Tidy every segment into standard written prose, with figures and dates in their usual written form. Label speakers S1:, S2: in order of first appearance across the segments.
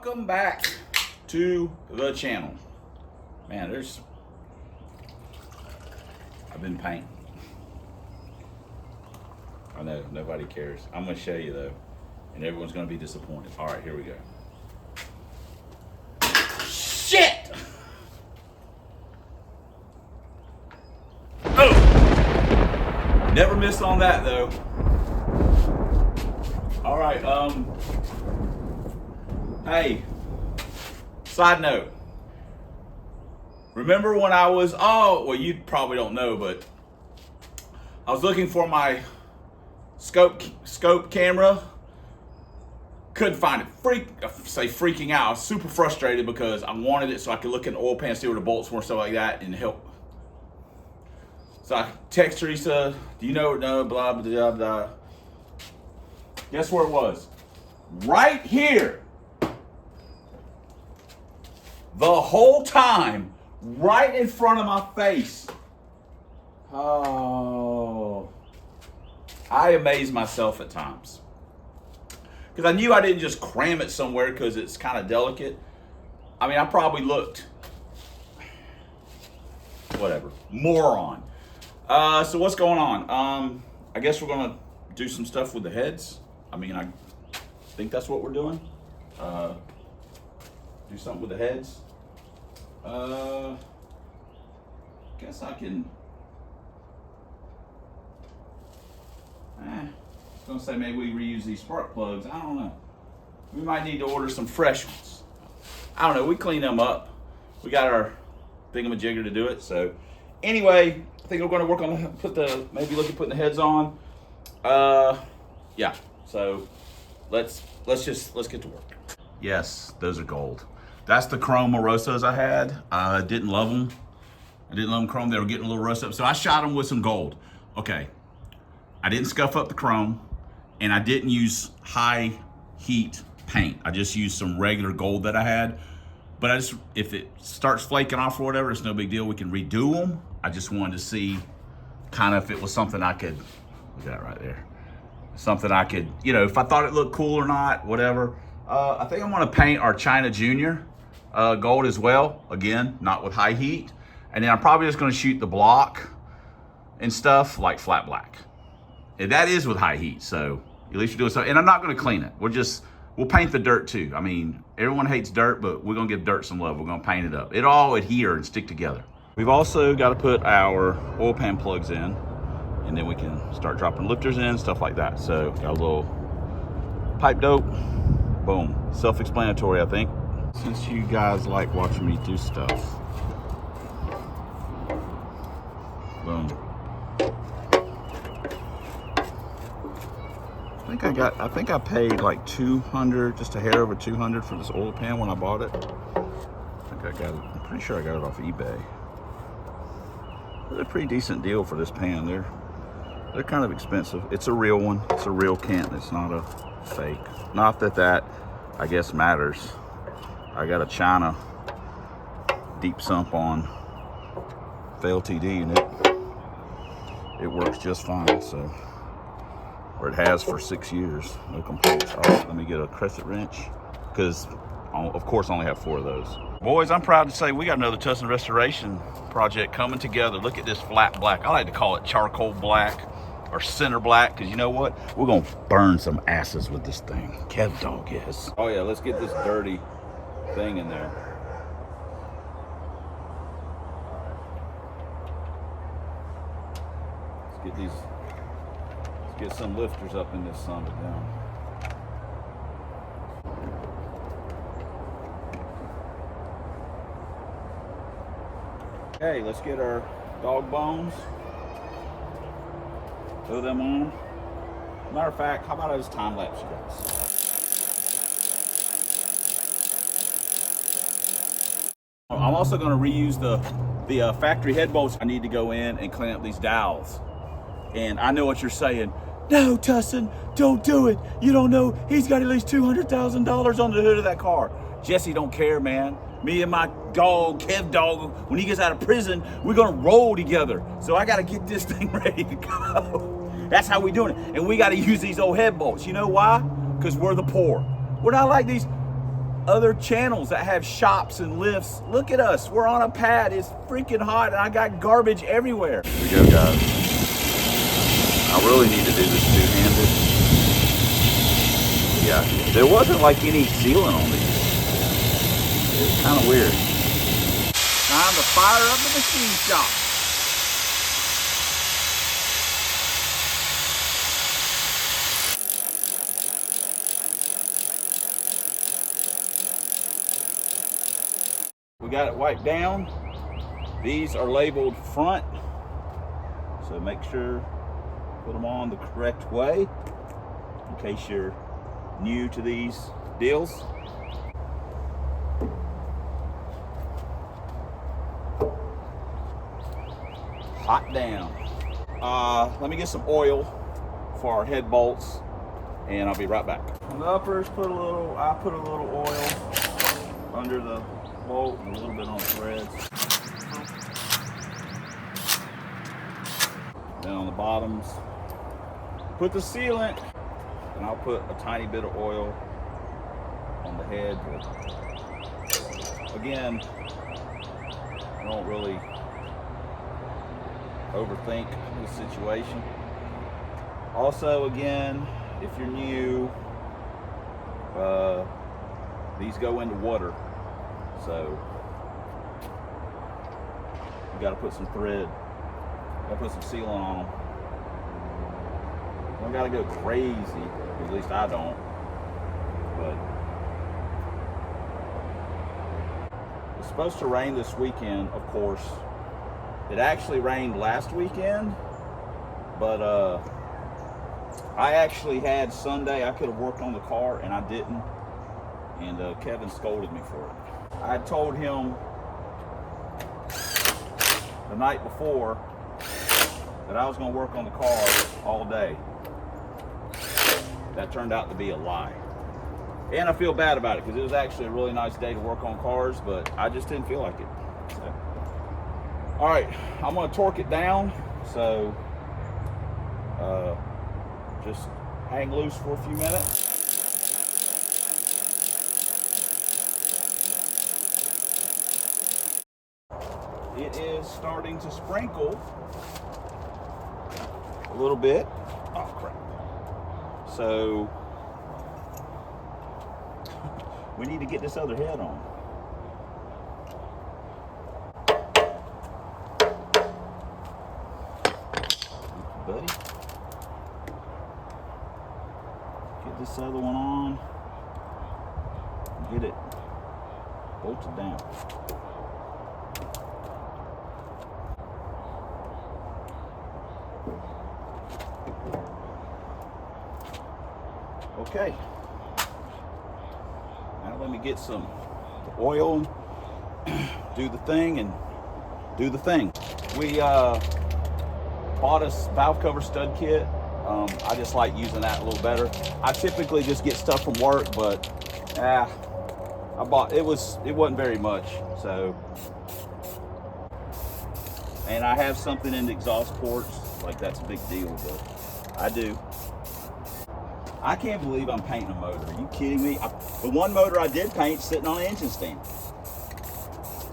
S1: Welcome back to the channel. Man, I've been painting. I know, nobody cares. I'm gonna show you though, and everyone's gonna be disappointed. All right, here we go. Shit! Oh! Never missed on that though. All right, hey, side note. Remember when I was, well, you probably don't know, but I was looking for my scope camera. Couldn't find it. Freaking out. I was super frustrated because I wanted it so I could look in the oil pan, see where the bolts were, stuff like that, and help. So I text Teresa, do you know, no, blah, blah, blah, blah. Guess where it was? Right here. The whole time, right in front of my face. Oh, I amaze myself at times. Because I knew I didn't just cram it somewhere because it's kind of delicate. I mean, I probably looked, whatever, moron. So what's going on? I guess we're gonna do some stuff with the heads. I mean, I think that's what we're doing. Do something with the heads. Guess I can. I was gonna say maybe we reuse these spark plugs. I don't know. We might need to order some fresh ones. I don't know. We clean them up. We got our thingamajigger to do it. So anyway, I think we're going to work on maybe look at putting the heads on. Yeah. So let's get to work. Yes, those are gold. That's the chrome Morosas I had. I didn't love them. I didn't love them chrome. They were getting a little rust up. So I shot them with some gold. Okay. I didn't scuff up the chrome, and I didn't use high heat paint. I just used some regular gold that I had. But if it starts flaking off or whatever, it's no big deal. We can redo them. I just wanted to see kind of if it was something I could, look at that right there. Something I could, if I thought it looked cool or not, whatever. I think I'm gonna paint our China Junior gold as well. Again, not with high heat. And then I'm probably just gonna shoot the block and stuff like flat black. And that is with high heat, so at least you're doing something. And I'm not gonna clean it. We'll paint the dirt too. I mean, everyone hates dirt, but we're gonna give dirt some love. We're gonna paint it up. It'll all adhere and stick together. We've also got to put our oil pan plugs in, and then we can start dropping lifters in, stuff like that. So got a little pipe dope, boom. Self-explanatory, I think. Since you guys like watching me do stuff, boom. I think I paid like 200, just a hair over 200 for this oil pan when I bought it. I'm pretty sure I got it off eBay. It's a pretty decent deal for this pan. They're kind of expensive. It's a real one. It's a real Kent. It's not a fake. Not that I guess matters. I got a China deep sump on LTD, and it works just fine. So. Or it has for 6 years, no complaints. All right, let me get a crescent wrench, because of course I only have 4 of those. Boys, I'm proud to say we got another Tussin restoration project coming together. Look at this flat black. I like to call it charcoal black or center black, because you know what? We're gonna burn some asses with this thing. Kev dog, yes. Oh yeah, let's get this dirty thing in there. Get some lifters up in this son of a gun. Okay, let's get our dog bones. Throw them on. Matter of fact, how about I just time lapse you guys? I'm also going to reuse the factory head bolts. I need to go in and clean up these dowels. And I know what you're saying. No, Tussin, don't do it. You don't know, he's got at least $200,000 on the hood of that car. Jesse don't care, man. Me and my dog, Kev dog, when he gets out of prison, we're gonna roll together. So I gotta get this thing ready to go. That's how we doing it. And we gotta use these old head bolts. You know why? Because we're the poor. We're not like these other channels that have shops and lifts. Look at us, we're on a pad, it's freaking hot, and I got garbage everywhere. Here we go, guys. I really need to do this two-handed. Yeah, there wasn't like any sealing on these. It's kind of weird. Time to fire up the machine shop. We got it wiped down. These are labeled front, so make sure put them on the correct way in case you're new to these deals. Hot down. Let me get some oil for our head bolts, and I'll be right back. On the uppers, I put a little oil under the bolt and a little bit on the threads. Then on the bottoms, put the sealant, and I'll put a tiny bit of oil on the head. Again, I don't really overthink the situation. Also, again, if you're new, these go into water, so you got to put some thread. Got to put some sealant on them. Don't got to go crazy. At least I don't. But it's supposed to rain this weekend, of course. It actually rained last weekend, but I actually had Sunday. I could have worked on the car, and I didn't. And Kevin scolded me for it. I told him the night before that I was going to work on the car all day. That turned out to be a lie. And I feel bad about it because it was actually a really nice day to work on cars, but I just didn't feel like it. So. All right, I'm going to torque it down, so just hang loose for a few minutes. It is starting to sprinkle a little bit. Oh crap. So we need to get this other head on. Buddy. Get this other one on. Get it bolted down. Okay. Now let me get some oil, do the thing, and do the thing. We bought a valve cover stud kit. I just like using that a little better. I typically just get stuff from work, but I bought it wasn't very much. So, and I have something in the exhaust ports, like that's a big deal, but I do. I can't believe I'm painting a motor. Are you kidding me? The one motor I did paint sitting on an engine stand.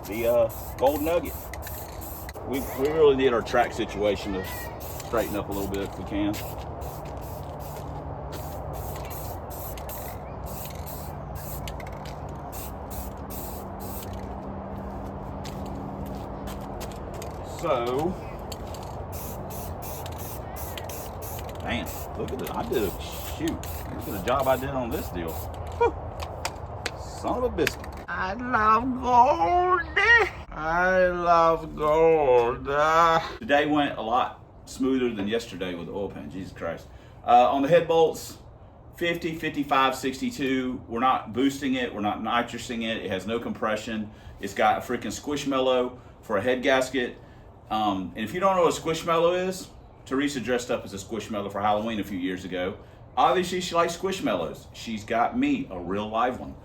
S1: The Gold Nugget. We really need our track situation to straighten up a little bit if we can. So, man, look at this. Look at the job I did on this deal. Whew. Son of a biscuit. I love gold. I love gold. Today went a lot smoother than yesterday with the oil pan, Jesus Christ. On the head bolts, 50, 55, 62. We're not boosting it. We're not nitrosing it. It has no compression. It's got a freaking Squishmallow for a head gasket. And if you don't know what a Squishmallow is, Teresa dressed up as a Squishmallow for Halloween a few years ago. Obviously, she likes Squishmallows. She's got me a real live one.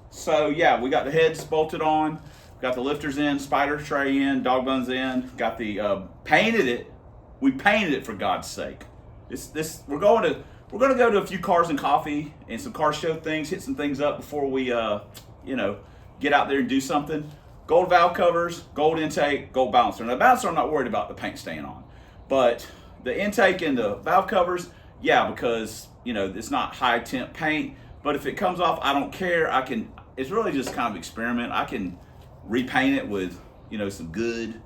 S1: So yeah, we got the heads bolted on, got the lifters in, spider tray in, dog bones in, got the painted it. We painted it, for God's sake. We're going we're gonna go to a few cars and coffee and some car show things, hit some things up before we, you know, get out there and do something. Gold valve covers, gold intake, gold balancer. Now the balancer I'm not worried about the paint staying on, but the intake and the valve covers, yeah, because you know it's not high temp paint. But if it comes off, I don't care. I can. It's really just kind of experiment. I can repaint it with, you know, some good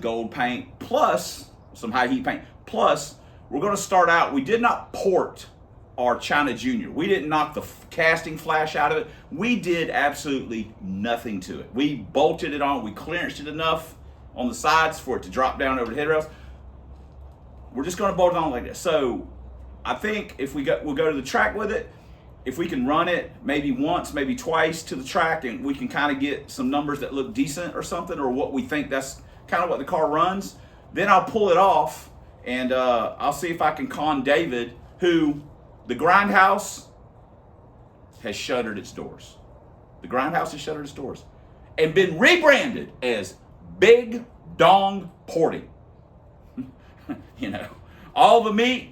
S1: gold paint plus some high heat paint. Plus, we're going to start out. We did not port our China Junior. We didn't knock the casting flash out of it. We did absolutely nothing to it. We bolted it on. We clearanced it enough on the sides for it to drop down over the headrails. We're just going to bolt it on like this. So I think if we'll go to the track with it. If we can run it maybe once, maybe twice to the track, and we can kind of get some numbers that look decent or something, or what we think that's kind of what the car runs, then I'll pull it off and I'll see if I can con David, who the GrindHouse has shuttered its doors. The GrindHouse has shuttered its doors and been rebranded as Big Dong Porting. You know, all the meat,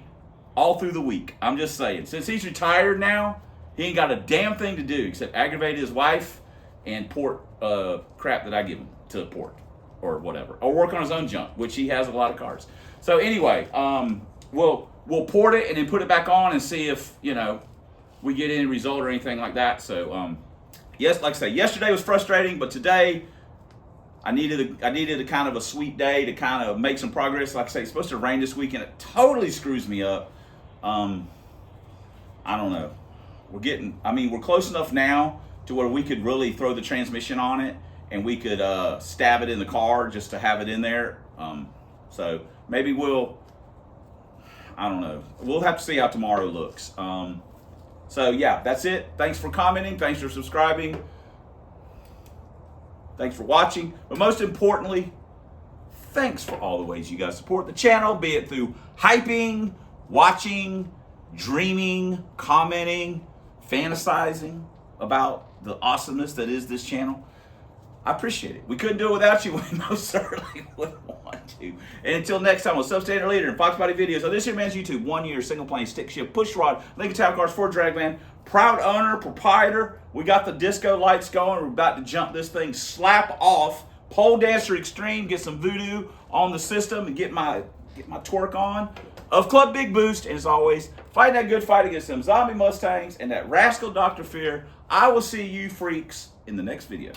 S1: all through the week. I'm just saying, since he's retired now, he ain't got a damn thing to do except aggravate his wife and port crap that I give him to port or whatever, or work on his own junk, which he has a lot of cars. So anyway, we'll port it and then put it back on and see if, you know, we get any result or anything like that. So yes, like I say, yesterday was frustrating, but today I needed a kind of a sweet day to kind of make some progress. Like I say, it's supposed to rain this weekend. It totally screws me up. I don't know. We're close enough now to where we could really throw the transmission on it and we could stab it in the car just to have it in there. So maybe I don't know. We'll have to see how tomorrow looks. So yeah, that's it. Thanks for commenting. Thanks for subscribing. Thanks for watching. But most importantly, thanks for all the ways you guys support the channel, be it through hyping, watching, dreaming, commenting, fantasizing about the awesomeness that is this channel. I appreciate it. We couldn't do it without you. We most certainly wouldn't want to. And until next time, with Substandard Leader and Fox Body Videos on this here man's YouTube, 1 year single plane stick shift push rod Lincoln Town Cars Ford Dragman, proud owner, proprietor. We got the disco lights going. We're about to jump this thing slap off. Pole Dancer Extreme, get some voodoo on the system and get my torque on. Of Club Big Boost, and as always, fighting that good fight against them zombie Mustangs and that rascal Dr. Fear. I will see you freaks in the next video.